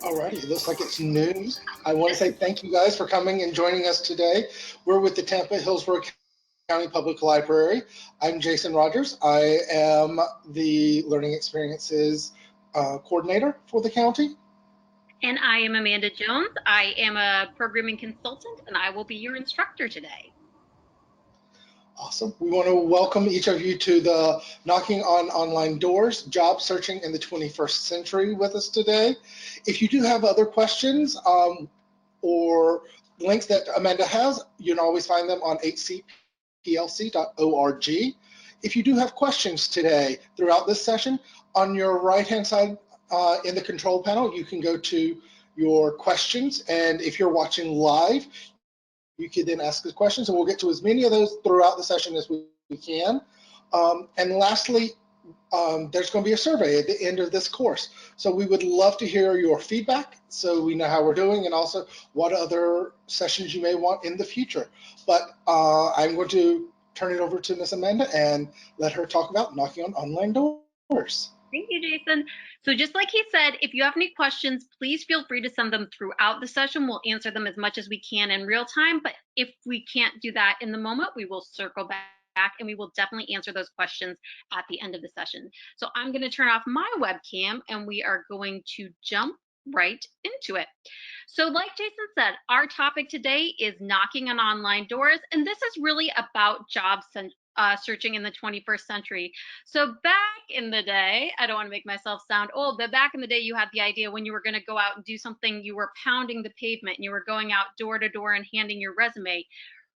Alrighty, it looks like it's noon. I want to say thank you guys for coming and joining us today. We're with the Tampa-Hillsborough County Public Library. I'm Jason Rogers. I am the Learning Experiences Coordinator for the county. And I am Amanda Jones. I am a programming consultant, and I will be your instructor today. Awesome. We want to welcome each of you to the Knocking on Online Doors, Job Searching in the 21st Century with us today. If you do have other questions or links that Amanda has, you can always find them on hcplc.org. If you do have questions today throughout this session, on your right-hand side in the control panel, you can go to your questions, and if you're watching live, you can then ask us questions, and we'll get to as many of those throughout the session as we can. And lastly, there's going to be a survey at the end of this course. So we would love to hear your feedback so we know how we're doing and also what other sessions you may want in the future. But I'm going to turn it over to Miss Amanda and let her talk about knocking on online doors. Thank you, Jason. So just like he said, if you have any questions, please feel free to send them throughout the session. We'll answer them as much as we can in real time, but if we can't do that in the moment, we will circle back and we will definitely answer those questions at the end of the session. So I'm going to turn off my webcam and we are going to jump right into it. So like Jason said, our topic today is knocking on online doors, and this is really about job searching in the 21st century. So back in the day, I don't want to make myself sound old, but back in the day, you had the idea when you were going to go out and do something, you were pounding the pavement and you were going out door to door and handing your resume.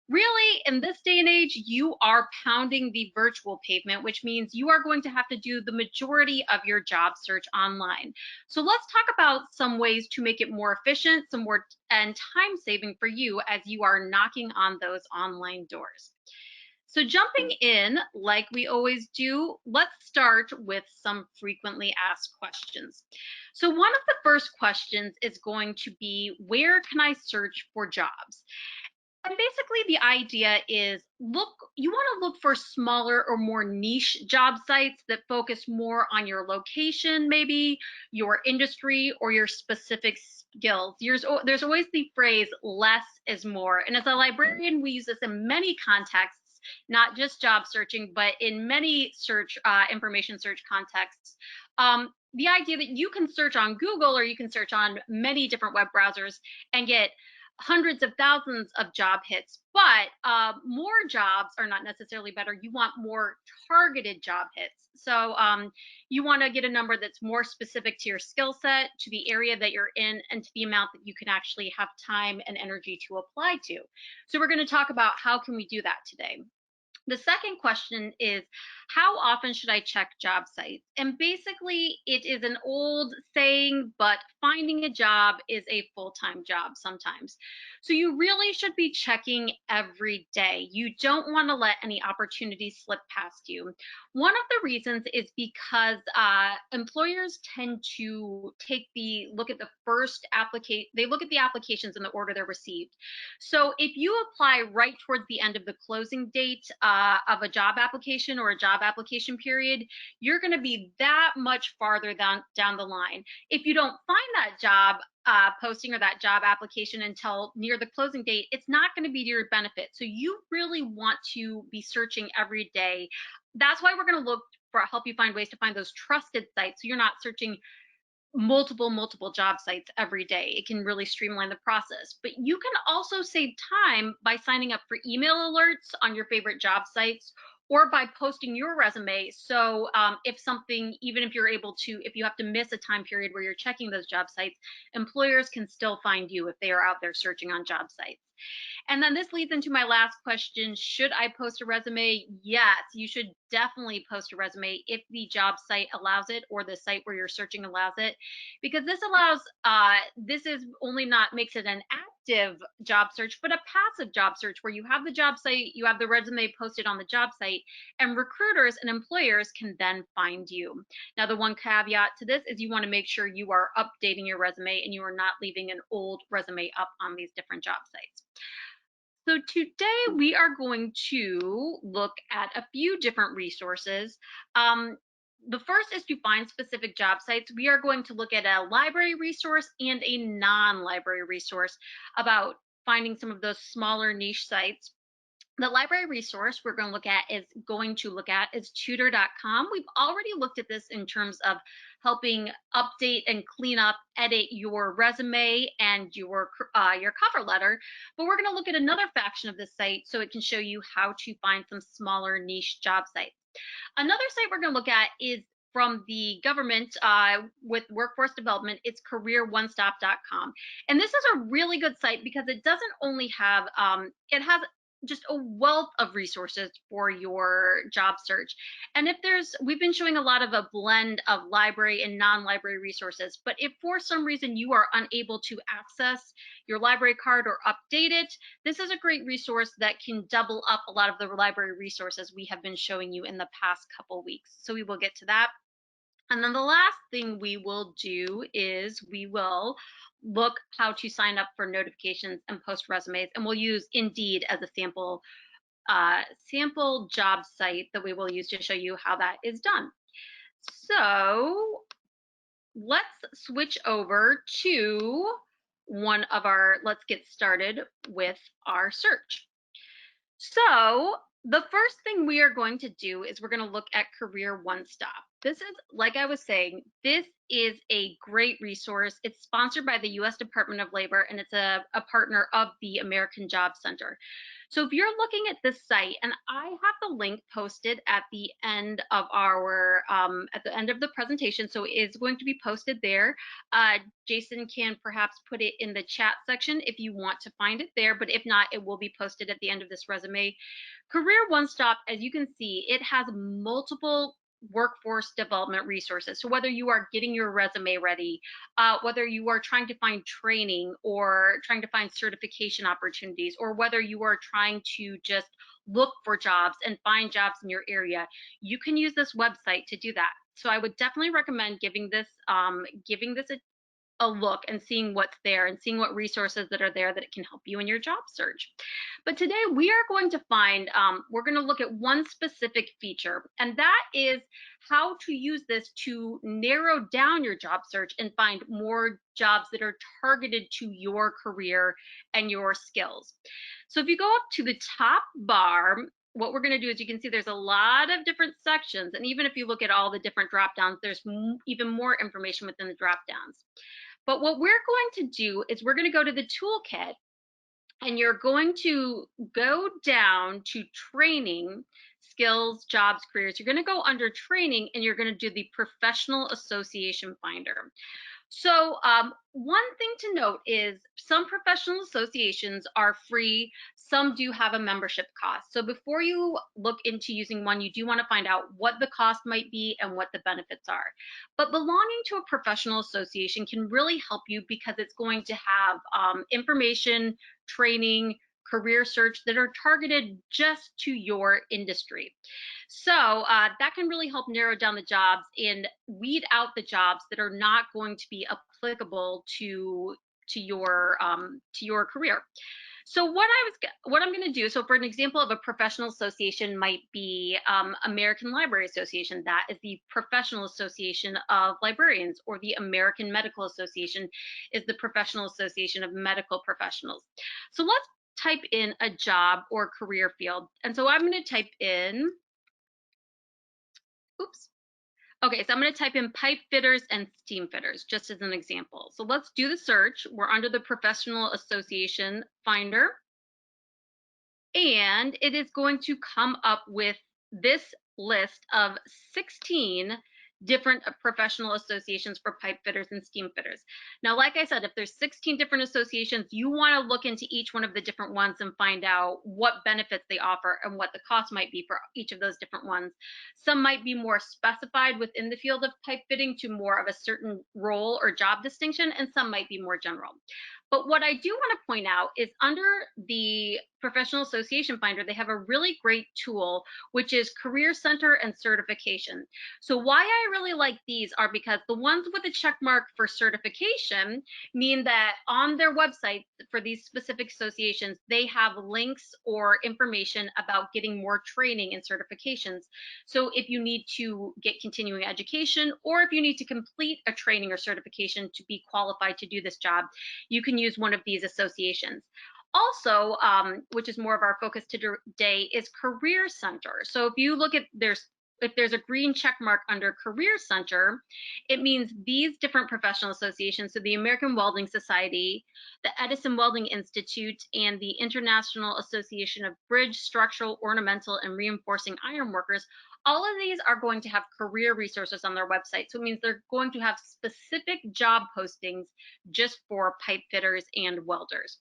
Really, in this day and age, you are pounding the virtual pavement, which means you are going to have to do the majority of your job search online. So let's talk about some ways to make it more efficient, some more and time saving for you as you are knocking on those online doors. So jumping in, like we always do, let's start with some frequently asked questions. So one of the first questions is going to be, where can I search for jobs? And basically the idea is, you want to look for smaller or more niche job sites that focus more on your location, maybe your industry or your specific skills. There's always the phrase, less is more. And as a librarian, we use this in many contexts, not just job searching, but in many information search contexts. The idea that you can search on Google or you can search on many different web browsers and get hundreds of thousands of job hits, but more jobs are not necessarily better. You want more targeted job hits. So you want to get a number that's more specific to your skill set, to the area that you're in, and to the amount that you can actually have time and energy to apply to. So we're going to talk about how can we do that today. The second question is, how often should I check job sites? And basically, it is an old saying, but finding a job is a full-time job sometimes. So you really should be checking every day. You don't want to let any opportunities slip past you. One of the reasons is because employers tend to look at the first application. They look at the applications in the order they're received. So if you apply right towards the end of the closing date of a job application or a job application period, you're going to be that much farther down the line. If you don't find that job posting or that job application until near the closing date, it's not going to be to your benefit. So you really want to be searching every day. That's why we're going to help you find ways to find those trusted sites, so you're not searching multiple job sites every day. It can really streamline the process. But you can also save time by signing up for email alerts on your favorite job sites, or by posting your resume. So even if you have to miss a time period where you're checking those job sites, employers can still find you if they are out there searching on job sites. And then this leads into my last question. Should I post a resume? Yes, you should definitely post a resume if the job site allows it or the site where you're searching allows it, because this makes it an active job search, but a passive job search where you have the job site, you have the resume posted on the job site, and recruiters and employers can then find you. Now, the one caveat to this is you want to make sure you are updating your resume and you are not leaving an old resume up on these different job sites. So today we are going to look at a few different resources. the first is to find specific job sites. We are going to look at a library resource and a non-library resource about finding some of those smaller niche sites. The library resource we're going to look at is tutor.com. We've already looked at this in terms of helping update and clean up, edit your resume and your cover letter, but we're going to look at another faction of this site so it can show you how to find some smaller niche job sites. Another site we're going to look at is from the government with workforce development. It's CareerOneStop.com, and this is a really good site because it doesn't only have it has just a wealth of resources for your job search. And we've been showing a lot of a blend of library and non-library resources, but if for some reason you are unable to access your library card or update it, this is a great resource that can double up a lot of the library resources we have been showing you in the past couple weeks. So we will get to that. And then the last thing we will do is we will look how to sign up for notifications and post resumes, and we'll use Indeed as a sample job site that we will use to show you how that is done. So let's switch over to let's get started with our search. So the first thing we are going to do is we're going to look at CareerOneStop. This is, like I was saying, this is a great resource. It's sponsored by the U.S. Department of Labor, and it's a partner of the American Job Center. So if you're looking at this site, and I have the link posted at the end of the presentation, so it is going to be posted there. Jason can perhaps put it in the chat section if you want to find it there, but if not, it will be posted at the end of this resume. CareerOneStop, as you can see, it has multiple workforce development resources. So whether you are getting your resume ready, whether you are trying to find training or trying to find certification opportunities, or whether you are trying to just look for jobs and find jobs in your area, you can use this website to do that. So I would definitely recommend giving this a look and seeing what's there and seeing what resources that are there that can help you in your job search. But today we are going to we're going to look at one specific feature, and that is how to use this to narrow down your job search and find more jobs that are targeted to your career and your skills. So if you go up to the top bar, what we're going to do is you can see there's a lot of different sections, and even if you look at all the different drop downs, there's even more information within the drop downs. But what we're going to do is we're going to go to the toolkit, and you're going to go down to training, skills, jobs, careers. You're going to go under training, and you're going to do the professional association finder. So one thing to note is some professional associations are free. Some do have a membership cost. So before you look into using one, you do want to find out what the cost might be and what the benefits are. But belonging to a professional association can really help you because it's going to have information, training, career search that are targeted just to your industry. So that can really help narrow down the jobs and weed out the jobs that are not going to be applicable to your career. So what I'm going to do, so for an example of a professional association might be American Library Association. That is the professional association of librarians, or the American Medical Association is the professional association of medical professionals. So let's type in a job or career field. And so I'm going to type in, okay, so I'm going to type in pipe fitters and steam fitters, just as an example. So let's do the search. We're under the Professional Association Finder, and it is going to come up with this list of 16 different professional associations for pipe fitters and steam fitters. Now, like I said, if there's 16 different associations, you want to look into each one of the different ones and find out what benefits they offer and what the cost might be for each of those different ones. Some might be more specified within the field of pipe fitting to more of a certain role or job distinction, and some might be more general. But what I do want to point out is under the Professional Association Finder, they have a really great tool, which is Career Center and Certification. So why I really like these are because the ones with a check mark for certification mean that on their website for these specific associations, they have links or information about getting more training and certifications. So if you need to get continuing education, or if you need to complete a training or certification to be qualified to do this job, you can use one of these associations. Also, which is more of our focus today, is Career Center. So if you look at if there's a green check mark under Career Center, it means these different professional associations, so the American Welding Society, the Edison Welding Institute, and the International Association of Bridge, Structural, Ornamental, and Reinforcing Iron Workers, all of these are going to have career resources on their website. So it means they're going to have specific job postings just for pipe fitters and welders.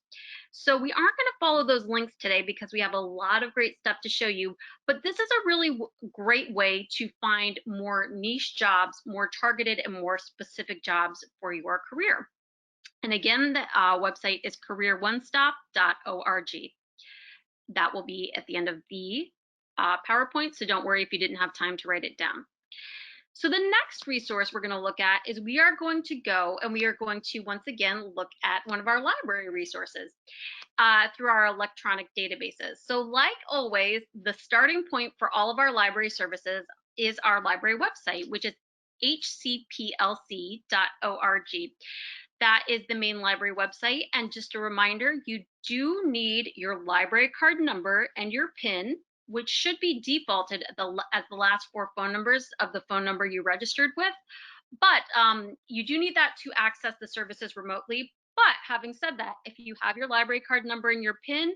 So we aren't going to follow those links today because we have a lot of great stuff to show you, but this is a really great way to find more niche jobs, more targeted and more specific jobs for your career. And again, the website is CareerOneStop.org. That will be at the end of the PowerPoint, so don't worry if you didn't have time to write it down. So the next resource we're going to look at is we are going to once again look at one of our library resources through our electronic databases. So like always, the starting point for all of our library services is our library website, which is hcplc.org. That is the main library website. And just a reminder, you do need your library card number and your PIN, which should be defaulted as the last 4 phone numbers of the phone number you registered with. But you do need that to access the services remotely. But having said that, if you have your library card number and your PIN,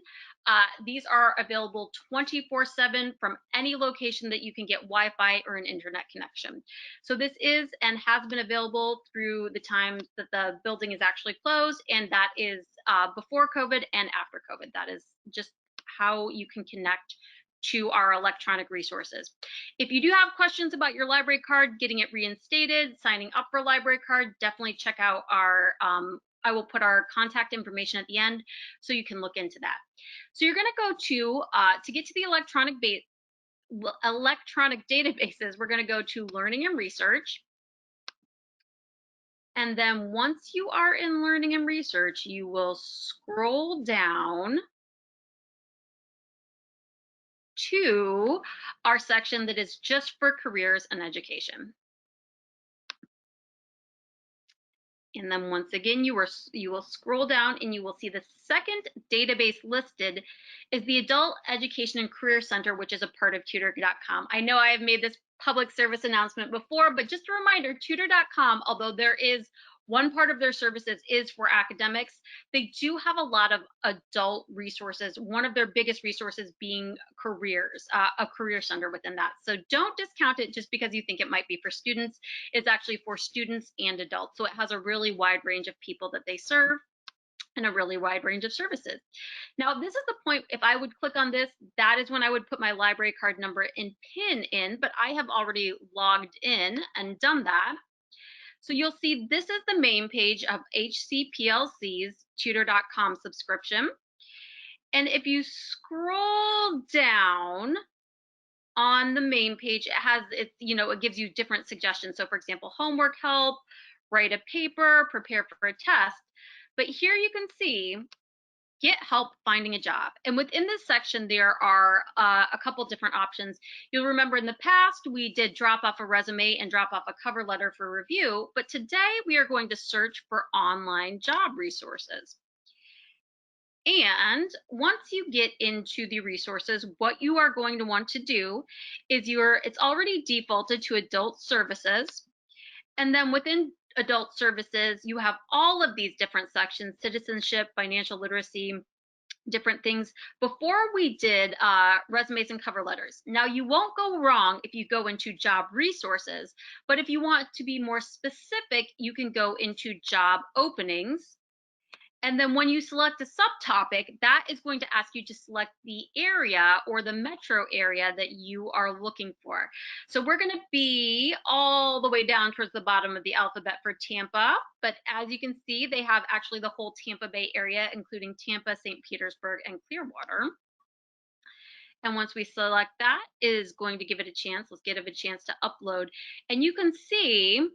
these are available 24/7 from any location that you can get Wi-Fi or an internet connection. So this is and has been available through the time that the building is actually closed, and that is before COVID and after COVID. That is just how you can connect to our electronic resources. If you do have questions about your library card, getting it reinstated, signing up for a library card, definitely check out our I will put our contact information at the end so you can look into that. So you're going to go to get to the electronic databases, we're going to go to Learning and Research. And then once you are in Learning and Research, you will scroll down to our section that is just for careers and education. And then once again, you will scroll down and you will see the second database listed is the Adult Education and Career Center, which is a part of tutor.com. I know I have made this public service announcement before, but just a reminder, tutor.com, although there is one part of their services is for academics, they do have a lot of adult resources. One of their biggest resources being careers, a career center within that. So don't discount it just because you think it might be for students. It's actually for students and adults. So it has a really wide range of people that they serve and a really wide range of services. Now, this is the point, if I would click on this, that is when I would put my library card number and PIN in, but I have already logged in and done that. So you'll see this is the main page of HCPLC's tutor.com subscription. And if you scroll down on the main page, it gives you different suggestions. So for example, homework help, write a paper, prepare for a test. But here you can see get help finding a job. And within this section, there are a couple different options. You'll remember in the past, we did drop off a resume and drop off a cover letter for review, but today we are going to search for online job resources. And once you get into the resources, what you are going to want to do is it's already defaulted to adult services. And then within adult services, you have all of these different sections: citizenship, financial literacy, different things. Before we did resumes and cover letters. Now you won't go wrong if you go into job resources, but if you want to be more specific, you can go into job openings. And then when you select a subtopic, that is going to ask you to select the area or the metro area that you are looking for. So we're going to be all the way down towards the bottom of the alphabet for Tampa, but as you can see, they have actually the whole Tampa Bay area, including Tampa, St. Petersburg, and Clearwater. And once we select that, it is going to give it a chance. Let's give it a chance to upload. And you can see,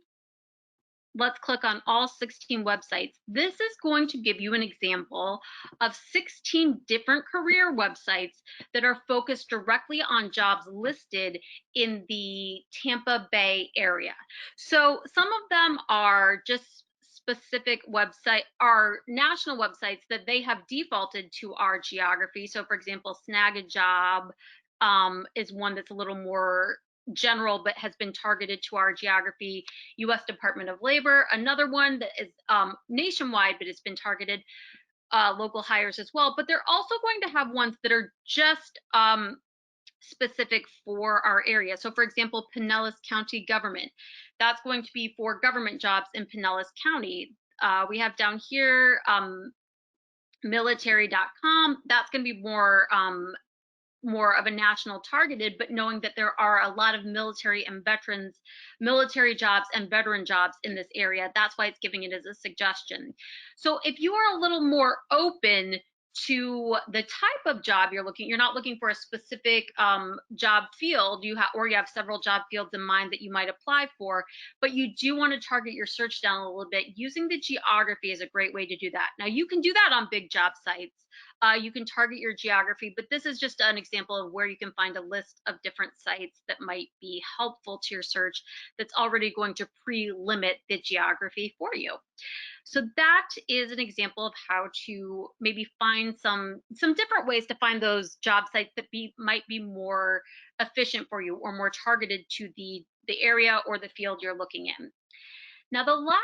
let's click on all 16 websites. This is going to give you an example of 16 different career websites that are focused directly on jobs listed in the Tampa Bay area. So some of them are just specific website, are national websites that they have defaulted to our geography. So for example, Snag a Job is one that's a little more general but has been targeted to our geography. U.S. Department of Labor, another one that is nationwide but has been targeted local hires as well. But they're also going to have ones that are just specific for our area. So for example, Pinellas County Government, that's going to be for government jobs in Pinellas County. We have down here military.com, that's going to be more of a national targeted, but knowing that there are a lot of military jobs and veteran jobs in this area, that's why it's giving it as a suggestion. So if you are a little more open to the type of job you're not looking for a specific job field, you have several job fields in mind that you might apply for, but you do want to target your search down a little bit, using the geography is a great way to do that. Now you can do that on big job sites. You can target your geography, but this is just an example of where you can find a list of different sites that might be helpful to your search that's already going to pre-limit the geography for you. So that is an example of how to maybe find some different ways to find those job sites that might be more efficient for you or more targeted to the area or the field you're looking in. Now, the last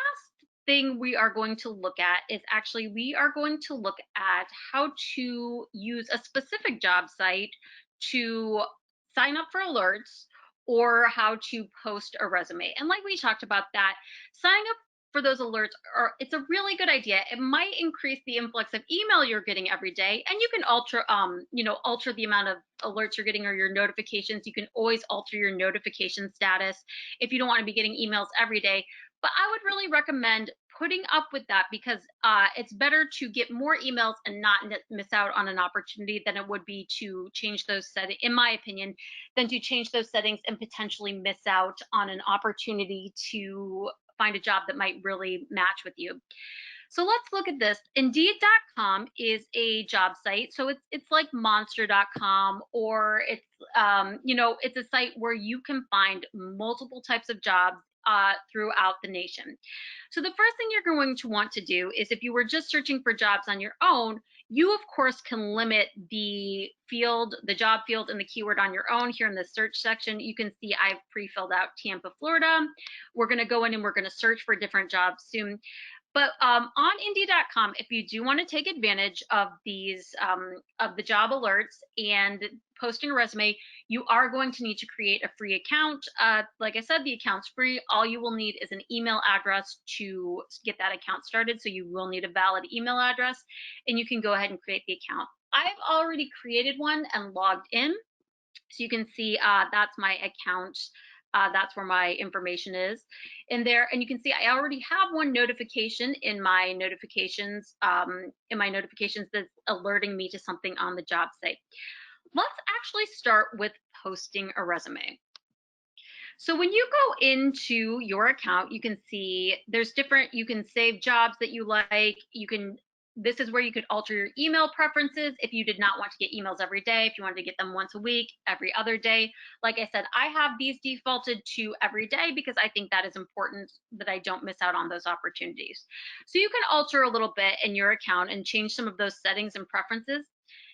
thing we are going to look at is actually we are going to look at how to use a specific job site to sign up for alerts or how to post a resume. And like we talked about that, signing up for those alerts it's a really good idea. It might increase the influx of email you're getting every day, and you can alter the amount of alerts you're getting or your notifications. You can always alter your notification status if you don't want to be getting emails every day. But I would really recommend putting up with that, because it's better to get more emails and not miss out on an opportunity than it would be to change those settings, in my opinion, than to change those settings and potentially miss out on an opportunity to find a job that might really match with you. So let's look at this. Indeed.com is a job site. So it's like monster.com, or it's it's a site where you can find multiple types of jobs throughout the nation. So the first thing you're going to want to do is, if you were just searching for jobs on your own, you of course can limit the job field and the keyword on your own. Here in the search section, you can see I've pre-filled out Tampa, Florida. We're going to go in and we're going to search for different jobs soon. But on Indeed.com, if you do want to take advantage of these of the job alerts and posting a resume, you are going to need to create a free account. Like I said, the account's free. All you will need is an email address to get that account started. So you will need a valid email address, and you can go ahead and create the account. I've already created one and logged in. So you can see that's my account. That's where my information is in there, and you can see I already have one notification in my notifications that's alerting me to something on the job site. Let's actually start with posting a resume. So when you go into your account, you can see there's you can save jobs that you like. This is where you could alter your email preferences if you did not want to get emails every day, if you wanted to get them once a week, every other day. Like I said, I have these defaulted to every day because I think that is important, that I don't miss out on those opportunities. So you can alter a little bit in your account and change some of those settings and preferences.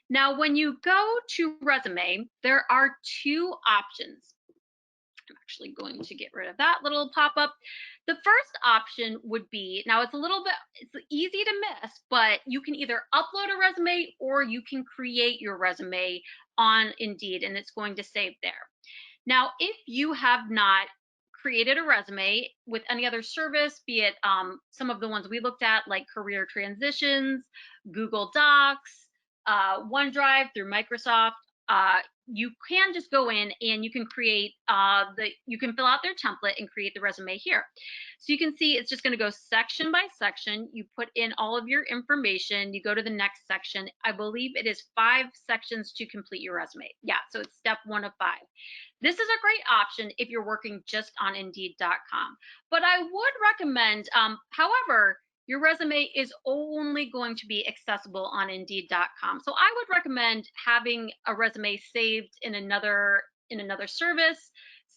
Now, when you go to resume, there are two options. I'm actually going to get rid of that little pop-up. The first option would be, now it's easy to miss, but you can either upload a resume or you can create your resume on Indeed, and it's going to save there. Now, if you have not created a resume with any other service, be it some of the ones we looked at, like Career Transitions, Google Docs, OneDrive through Microsoft, you can just go in and you can create you can fill out their template and create the resume here. So you can see it's just going to go section by section. You put in all of your information, you go to the next section. I believe it is 5 sections to complete your resume. Yeah, so it's step 1 of 5. This is a great option if you're working just on Indeed.com. But I would recommend, however, your resume is only going to be accessible on Indeed.com. So I would recommend having a resume saved in another service,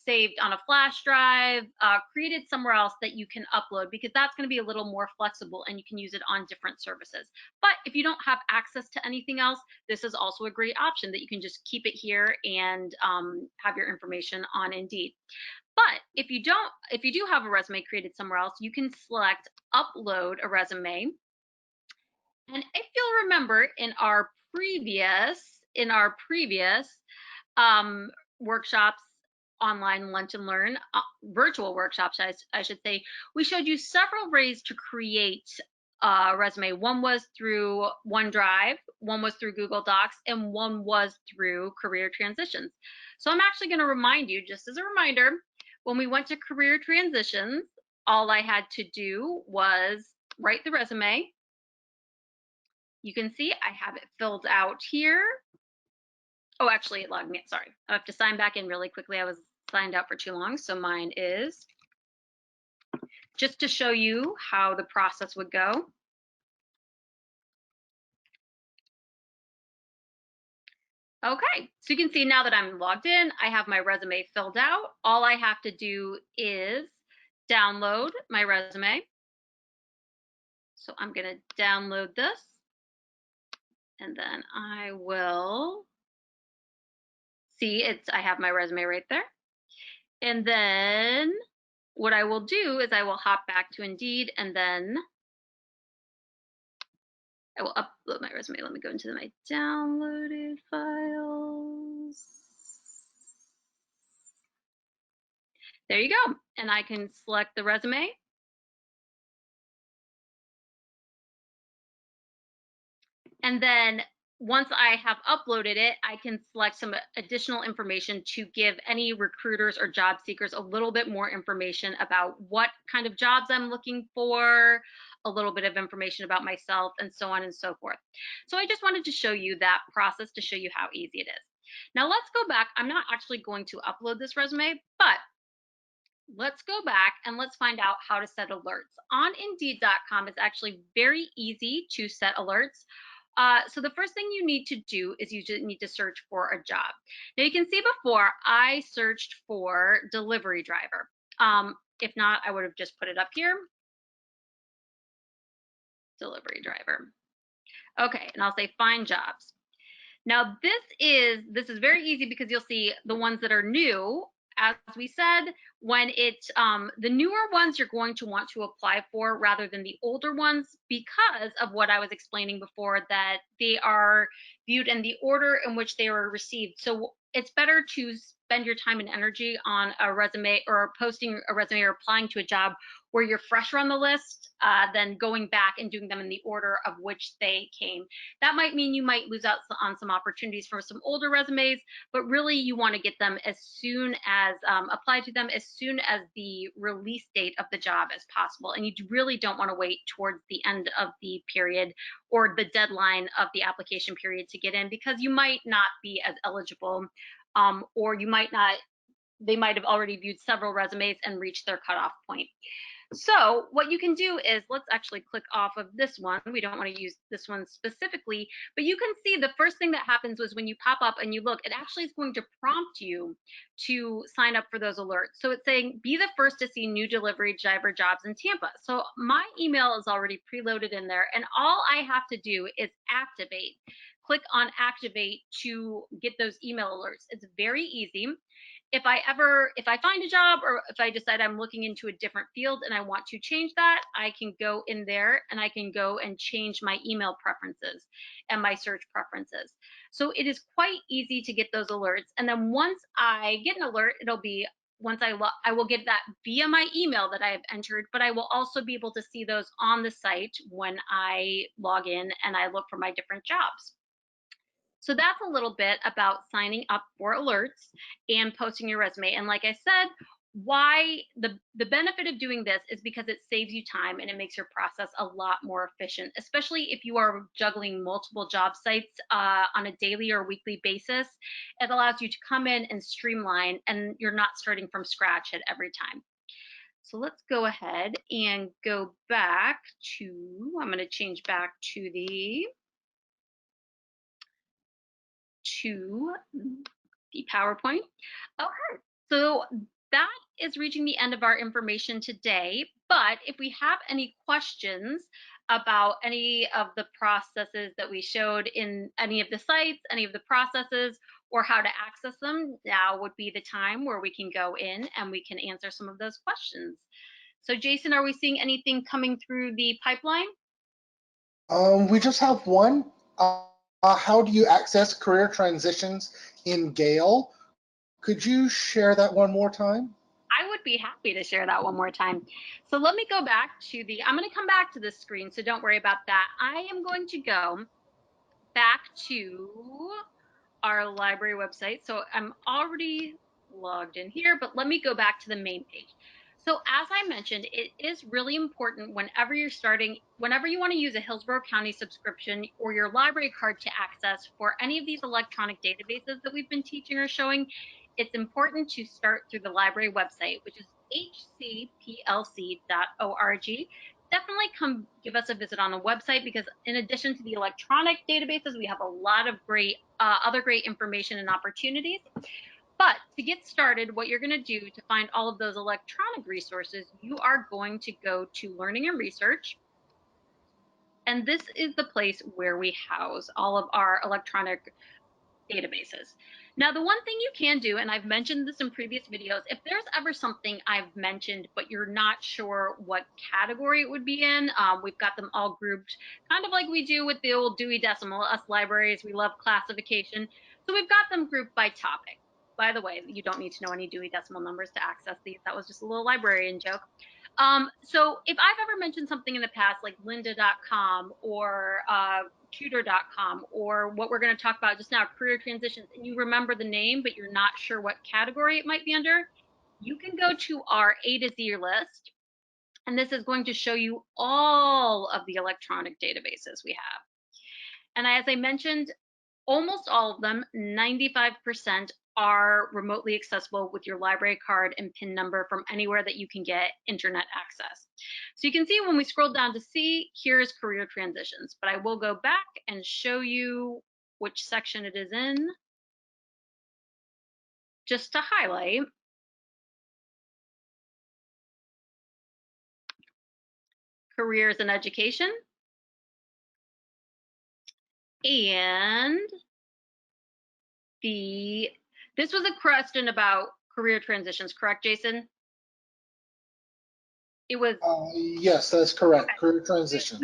saved on a flash drive, created somewhere else that you can upload, because that's going to be a little more flexible and you can use it on different services. But if you don't have access to anything else, this is also a great option that you can just keep it here and have your information on Indeed. But if you do have a resume created somewhere else, you can select upload a resume. And if you'll remember in our previous workshops, online lunch and learn, virtual workshops, I should say, we showed you several ways to create a resume. One was through OneDrive, one was through Google Docs, and one was through Career Transitions. So I'm actually going to remind you, just as a reminder, when we went to Career Transitions, all I had to do was write the resume. You can see I have it filled out here. Oh, actually it logged me in, sorry. I have to sign back in really quickly. I was signed out for too long, so mine is. Just to show you how the process would go. Okay, so you can see now that I'm logged in, I have my resume filled out. All I have to do is download my resume. So I'm going to download this, and then I will see I have my resume right there. And then what I will do is I will hop back to Indeed, and then I will upload my resume. Let me go into my downloaded files. There you go. And I can select the resume. And then once I have uploaded it, I can select some additional information to give any recruiters or job seekers a little bit more information about what kind of jobs I'm looking for, a little bit of information about myself, and so on and so forth. So I just wanted to show you that process to show you how easy it is. Now let's go back. I'm not actually going to upload this resume, but let's go back and let's find out how to set alerts. On Indeed.com, it's actually very easy to set alerts. So the first thing you need to do is you just need to search for a job. Now you can see before I searched for delivery driver. If not, I would have just put it up here. Delivery driver. Okay, and I'll say find jobs. Now this is very easy because you'll see the ones that are new. As we said, when the newer ones you're going to want to apply for rather than the older ones, because of what I was explaining before, that they are viewed in the order in which they were received. So it's better to spend your time and energy on a resume or posting a resume or applying to a job where you're fresher on the list than going back and doing them in the order of which they came. That might mean you might lose out on some opportunities for some older resumes, but really you want to get them as soon as, apply to them as soon as the release date of the job as possible. And you really don't want to wait towards the end of the period or the deadline of the application period to get in, because you might not be as eligible, or you might not, they might have already viewed several resumes and reached their cutoff point. So what you can do is, let's actually click off of this one. We don't want to use this one specifically, but you can see the first thing that happens was when you pop up and you look, it actually is going to prompt you to sign up for those alerts. So it's saying, be the first to see new delivery driver jobs in Tampa. So my email is already preloaded in there, and all I have to do is activate. Click on activate to get those email alerts. It's very easy. If I find a job, or if I decide I'm looking into a different field and I want to change that, I can go in there and I can go and change my email preferences and my search preferences. So it is quite easy to get those alerts. And then once I get an alert, it'll be I will get that via my email that I have entered, but I will also be able to see those on the site when I log in and I look for my different jobs. So that's a little bit about signing up for alerts and posting your resume. And like I said, why the benefit of doing this is because it saves you time and it makes your process a lot more efficient, especially if you are juggling multiple job sites on a daily or weekly basis. It allows you to come in and streamline, and you're not starting from scratch at every time. So let's go ahead and go back to, I'm going to change back to the PowerPoint. Okay, so that is reaching the end of our information today. But if we have any questions about any of the processes that we showed in any of the sites, any of the processes, or how to access them, now would be the time where we can go in and we can answer some of those questions. So Jason, are we seeing anything coming through the pipeline? We just have one. How do you access career transitions in Gale? Could you share that one more time? I would be happy to share that one more time. So let me go back to I'm going to come back to this screen, so don't worry about that. I am going to go back to our library website. So I'm already logged in here, but let me go back to the main page. So as I mentioned, it is really important whenever you're starting, whenever you want to use a Hillsborough County subscription or your library card to access for any of these electronic databases that we've been teaching or showing, it's important to start through the library website, which is hcplc.org. Definitely come give us a visit on the website, because in addition to the electronic databases, we have a lot of great other great information and opportunities. But to get started, what you're going to do to find all of those electronic resources, you are going to go to Learning and Research. And this is the place where we house all of our electronic databases. Now, the one thing you can do, and I've mentioned this in previous videos, if there's ever something I've mentioned, but you're not sure what category it would be in, we've got them all grouped, kind of like we do with the old Dewey Decimal. Us libraries, we love classification. So we've got them grouped by topic. By the way, you don't need to know any Dewey Decimal numbers to access these. That was just a little librarian joke. So if I've ever mentioned something in the past, like lynda.com or tutor.com, or what we're going to talk about just now, career transitions, and you remember the name, but you're not sure what category it might be under, you can go to our A to Z list, and this is going to show you all of the electronic databases we have. And as I mentioned, almost all of them, 95%, are remotely accessible with your library card and PIN number from anywhere that you can get internet access. So you can see when we scroll down to see, here's career transitions, but I will go back and show you which section it is in, just to highlight. Careers and education. And this was a question about career transitions, correct, Jason? It was. Yes, that's correct. Okay. Career transitions.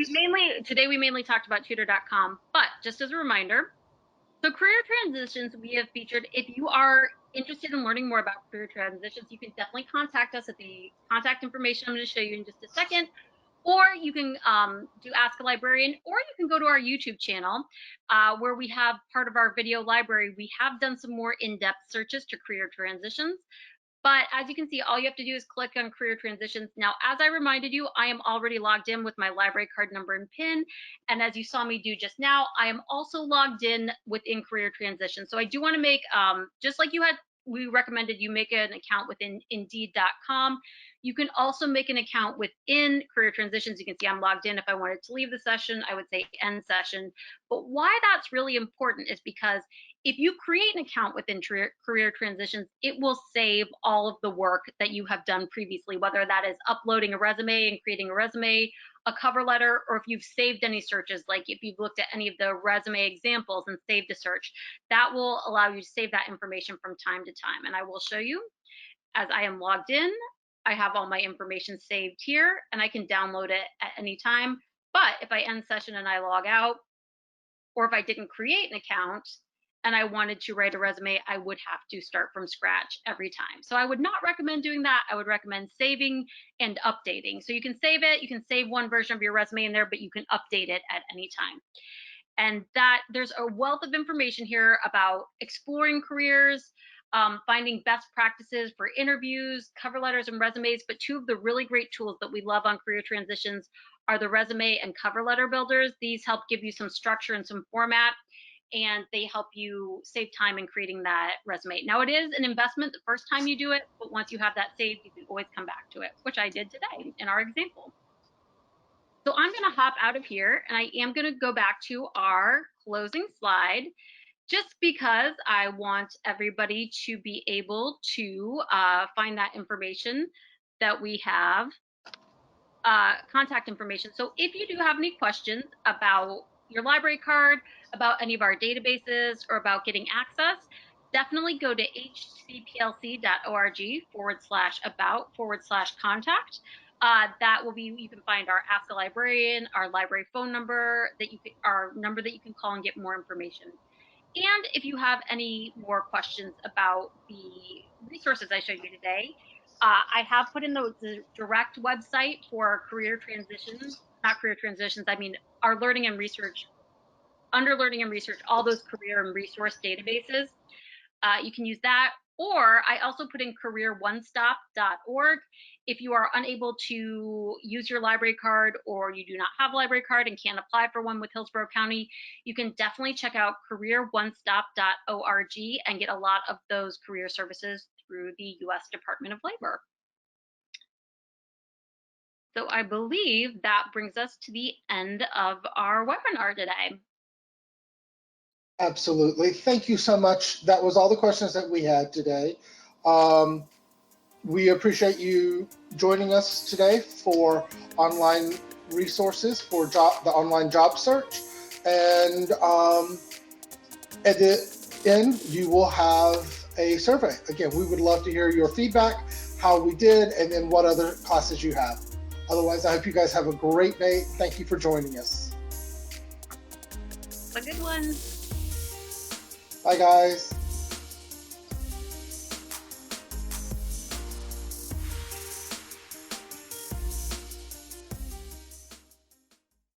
Today we mainly talked about tutor.com, but just as a reminder, so career transitions we have featured. If you are interested in learning more about career transitions, you can definitely contact us at the contact information I'm going to show you in just a second. Or you can do Ask a Librarian, or you can go to our YouTube channel where we have part of our video library. We have done some more in-depth searches to career transitions. But as you can see, all you have to do is click on career transitions. Now, as I reminded you, I am already logged in with my library card number and PIN. And as you saw me do just now, I am also logged in within career transitions. So I do want to make, just like we recommended you make an account within Indeed.com. You can also make an account within career transitions. You can see I'm logged in. If I wanted to leave the session, I would say end session. But why that's really important is because if you create an account within career transitions, it will save all of the work that you have done previously, whether that is uploading a resume and creating a resume, a cover letter, or if you've saved any searches, like if you've looked at any of the resume examples and saved a search, that will allow you to save that information from time to time. And I will show you, as I am logged in, I have all my information saved here and I can download it at any time. But if I end session and I log out, or if I didn't create an account, and I wanted to write a resume, I would have to start from scratch every time. So I would not recommend doing that. I would recommend saving and updating. So you can save it, you can save one version of your resume in there, but you can update it at any time. And that there's a wealth of information here about exploring careers, finding best practices for interviews, cover letters, and resumes. But two of the really great tools that we love on career transitions are the resume and cover letter builders. These help give you some structure and some format, and they help you save time in creating that resume. Now, it is an investment the first time you do it, but once you have that saved, you can always come back to it, which I did today in our example. So I'm going to hop out of here, and I am going to go back to our closing slide, just because I want everybody to be able to find that information that we have, contact information. So if you do have any questions about your library card, about any of our databases, or about getting access, definitely go to hcplc.org/about/contact. That will be, you can find our Ask a Librarian, our library phone number, our number that you can call and get more information. And if you have any more questions about the resources I showed you today, I have put in the direct website for career transitions, not career transitions, I mean our learning and research, under learning and research, all those career and resource databases. You can use that, or I also put in CareerOneStop.org. If you are unable to use your library card, or you do not have a library card and can't apply for one with Hillsborough County, you can definitely check out CareerOneStop.org and get a lot of those career services through the U.S. Department of Labor. So I believe that brings us to the end of our webinar today. Absolutely. Thank you so much. That was all the questions that we had today. We appreciate you joining us today for online resources for the online job search. And at the end, you will have a survey. Again, we would love to hear your feedback, how we did, and then what other classes you have. Otherwise, I hope you guys have a great day. Thank you for joining us. Have a good one. Bye, guys.